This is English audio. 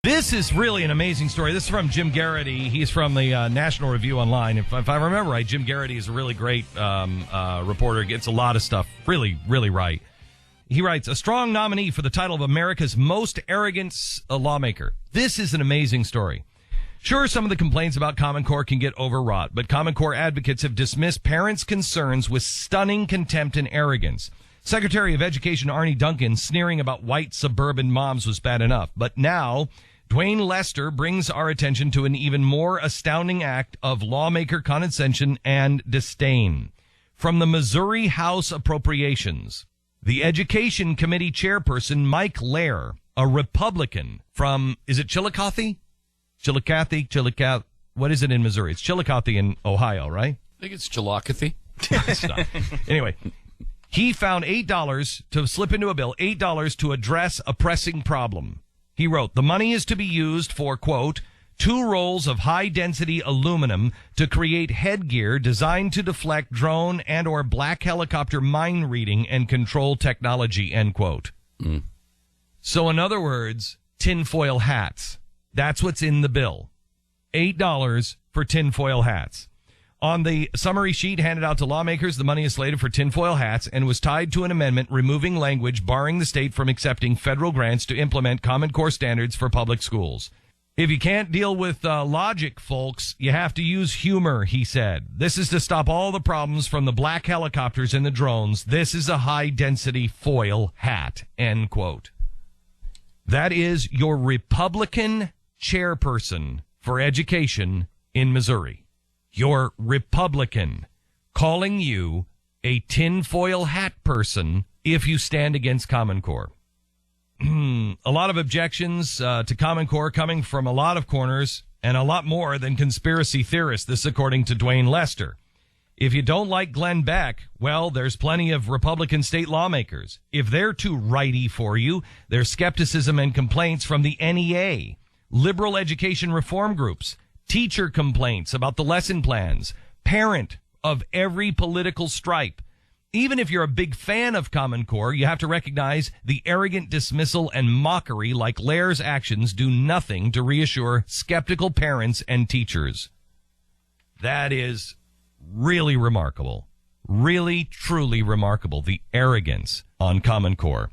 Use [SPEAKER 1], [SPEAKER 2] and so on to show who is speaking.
[SPEAKER 1] This is really an amazing story. This is from Jim Garrity. He's from the National Review Online. If I remember right, Jim Garrity is a really great reporter. Gets a lot of stuff really, really right. He writes, a strong nominee for the title of America's most arrogant lawmaker. This is an amazing story. Sure, some of the complaints about Common Core can get overwrought, but Common Core advocates have dismissed parents' concerns with stunning contempt and arrogance. Secretary of Education Arne Duncan sneering about white suburban moms was bad enough, but now Dwayne Lester brings our attention to an even more astounding act of lawmaker condescension and disdain. From the Missouri House Appropriations, the Education Committee chairperson, Mike Leara, a Republican from, is it Chillicothe? Chillicothe? What is it in Missouri? It's Chillicothe in Ohio, right?
[SPEAKER 2] I think it's Chillicothe.
[SPEAKER 1] Anyway, he found $8 to slip into a bill, $8 to address a pressing problem. He wrote, the money is to be used for, quote, 2 rolls of high-density aluminum to create headgear designed to deflect drone and or black helicopter mind reading and control technology, end quote. So in other words, tinfoil hats. That's what's in the bill. $8 for tinfoil hats. On the summary sheet handed out to lawmakers, the money is slated for tinfoil hats and was tied to an amendment removing language barring the state from accepting federal grants to implement Common Core standards for public schools. If you can't deal with logic, folks, you have to use humor, he said. This is to stop all the problems from the black helicopters and the drones. This is a high-density foil hat, end quote. That is your Republican chairperson for education in Missouri. Your Republican calling you a tinfoil hat person if you stand against Common Core. A lot of objections to Common Core coming from a lot of corners and a lot more than conspiracy theorists. This according to Dwayne Lester. If you don't like Glenn Beck, well, there's plenty of Republican state lawmakers. If they're too righty for you, there's skepticism and complaints from the NEA, liberal education reform groups, teacher complaints about the lesson plans, parent of every political stripe. Even if you're a big fan of Common Core, you have to recognize the arrogant dismissal and mockery like Leara's actions do nothing to reassure skeptical parents and teachers. That is really remarkable. Really, truly remarkable, the arrogance on Common Core.